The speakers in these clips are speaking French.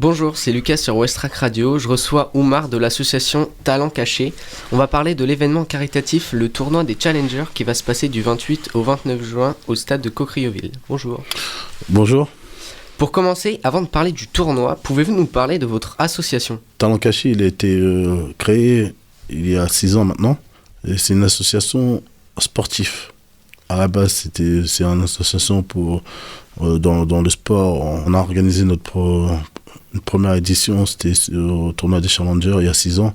Bonjour, c'est Lucas sur Westrack Radio. Je reçois Oumar de l'association Talent Caché. On va parler de l'événement caritatif, le tournoi des Challengers, qui va se passer du 28 au 29 juin au stade de Cocrioville. Bonjour. Bonjour. Pour commencer, avant de parler du tournoi, pouvez-vous nous parler de votre association ? Talent Caché, il a été créé il y a 6 ans maintenant. Et c'est une association sportive. À la base, c'est une association pour dans le sport. On a organisé notre première édition, c'était au tournoi des Challengers il y a 6 ans.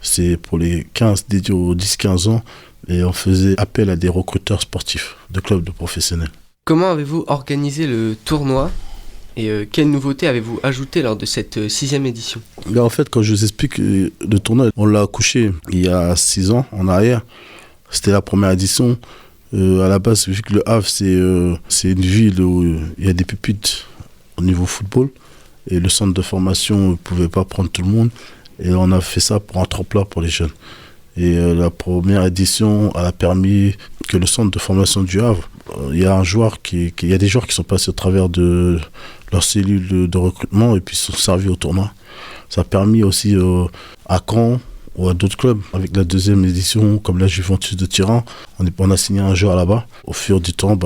C'est pour les 15, dédiés aux 10-15 ans. Et on faisait appel à des recruteurs sportifs de clubs de professionnels. Comment avez-vous organisé le tournoi ? Et quelles nouveautés avez-vous ajoutées lors de cette 6e édition ? En fait, quand je vous explique le tournoi, on l'a couché il y a 6 ans en arrière. C'était la première édition. À la base, vu que Le Havre, c'est une ville où il y a des pépites au niveau football. Et le centre de formation ne pouvait pas prendre tout le monde. Et on a fait ça pour un tremplin pour les jeunes. Et la première édition a permis que le centre de formation du Havre, il y a des joueurs qui sont passés au travers de leur cellule de recrutement et puis sont servis au tournoi. Ça a permis aussi à Caen ou à d'autres clubs, avec la 2e édition, comme la Juventus de Turin, on a signé un joueur là-bas. Au fur du temps,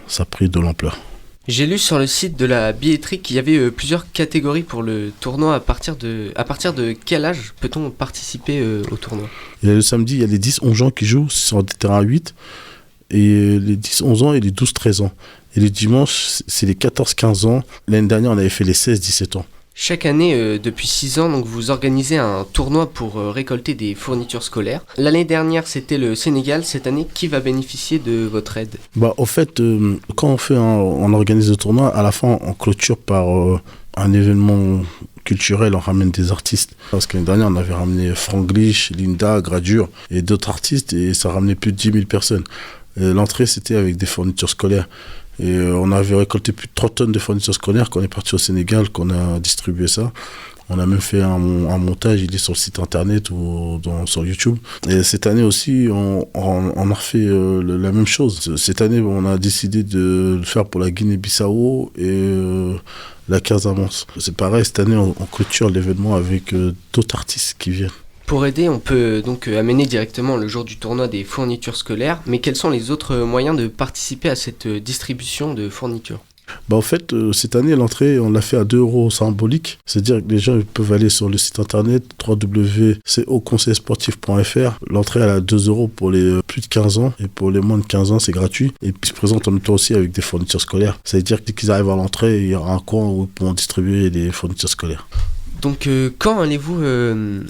ça a pris de l'ampleur. J'ai lu sur le site de la billetterie qu'il y avait plusieurs catégories pour le tournoi. À partir de quel âge peut-on participer au tournoi ? Le samedi, il y a les 10-11 ans qui jouent sur des terrains 8, et les 10-11 ans et les 12-13 ans. Et le dimanche, c'est les 14-15 ans. L'année dernière, on avait fait les 16-17 ans. Chaque année, depuis 6 ans, donc, vous organisez un tournoi pour récolter des fournitures scolaires. L'année dernière, c'était le Sénégal. Cette année, qui va bénéficier de votre aide ? En fait, quand on organise le tournoi, à la fin, on clôture par un événement culturel. On ramène des artistes. Parce que l'année dernière, on avait ramené Franglish, Linda, Gradure et d'autres artistes. Et ça ramenait plus de 10 000 personnes. L'entrée, c'était avec des fournitures scolaires. Et on avait récolté plus de 30 tonnes de fournitures scolaires quand on est parti au Sénégal, qu'on a distribué ça. On a même fait un montage, il est sur le site internet ou sur YouTube. Et cette année aussi, on a refait la même chose. Cette année, on a décidé de le faire pour la Guinée-Bissau et la Casamance. C'est pareil, cette année, on clôture l'événement avec d'autres artistes qui viennent. Pour aider, on peut donc amener directement le jour du tournoi des fournitures scolaires, mais quels sont les autres moyens de participer à cette distribution de fournitures ? En fait, cette année, l'entrée, on l'a fait à 2 € symbolique. C'est-à-dire que les gens peuvent aller sur le site internet www.conseilsportif.fr. L'entrée, elle est à 2 € pour les plus de 15 ans et pour les moins de 15 ans, c'est gratuit. Et puis, ils se présentent en même temps aussi avec des fournitures scolaires. Ça veut dire que dès qu'ils arrivent à l'entrée, il y aura un coin où ils pourront distribuer les fournitures scolaires. Donc, quand allez-vous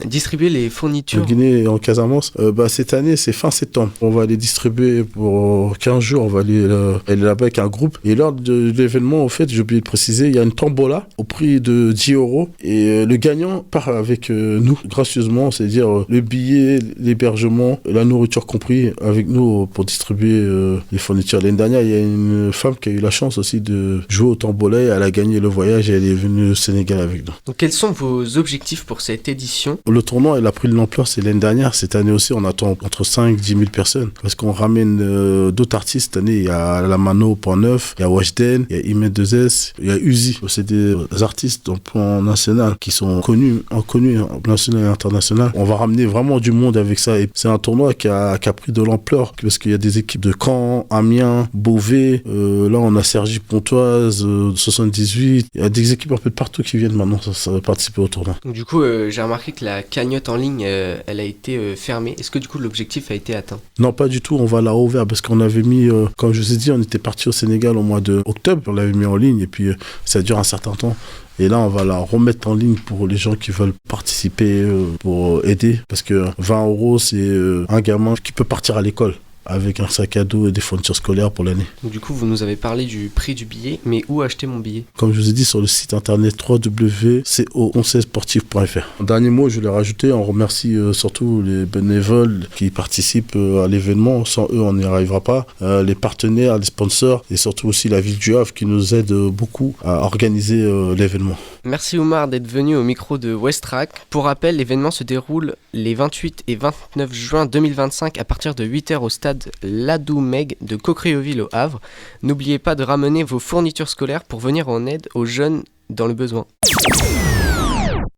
distribuer les fournitures ? En Guinée et en Casamance, cette année, c'est fin septembre. On va les distribuer pour 15 jours. On va aller là-bas avec un groupe. Et lors de l'événement, en fait, j'ai oublié de préciser, il y a une tombola au prix de 10 €. Et le gagnant part avec nous, gracieusement, c'est-à-dire le billet, l'hébergement, la nourriture compris, avec nous pour distribuer les fournitures. L'année dernière, il y a une femme qui a eu la chance aussi de jouer au tombola. Elle a gagné le voyage et elle est venue au Sénégal avec nous. Donc, quels sont vos objectifs pour cette édition ? Le tournoi, il a pris de l'ampleur, c'est l'année dernière. Cette année aussi, on attend entre 5 et 10 000 personnes. Parce qu'on ramène d'autres artistes. Cette année, il y a Lamano.9, il y a Washden, il y a Imed 2S, il y a Uzi. C'est des artistes en plan national qui sont connus en national et international. On va ramener vraiment du monde avec ça. Et c'est un tournoi qui a pris de l'ampleur. Parce qu'il y a des équipes de Caen, Amiens, Beauvais. Là, on a Cergy Pontoise, 78. Il y a des équipes un peu de partout qui viennent maintenant. Ça va participer au tournoi. Donc, du coup, j'ai remarqué que la cagnotte en ligne, elle a été fermée. Est-ce que du coup l'objectif a été atteint ? Non, pas du tout. On va la rouvrir parce qu'on avait mis, comme je vous ai dit, on était parti au Sénégal au mois d'octobre. On l'avait mis en ligne et puis ça dure un certain temps. Et là, on va la remettre en ligne pour les gens qui veulent participer, pour aider. Parce que 20 €, c'est un gamin qui peut partir à l'école avec un sac à dos et des fournitures scolaires pour l'année. Donc, du coup, vous nous avez parlé du prix du billet, mais où acheter mon billet ? Comme je vous ai dit, sur le site internet www.conseilsportif.fr. Un dernier mot, je l'ai rajouté, on remercie surtout les bénévoles qui participent à l'événement. Sans eux, on n'y arrivera pas. Les partenaires, les sponsors et surtout aussi la ville du Havre qui nous aide beaucoup à organiser l'événement. Merci Oumar d'être venu au micro de Westrack. Pour rappel, l'événement se déroule les 28 et 29 juin 2025 à partir de 8 h au stade Ladoumeg de Cocrioville au Havre. N'oubliez pas de ramener vos fournitures scolaires pour venir en aide aux jeunes dans le besoin.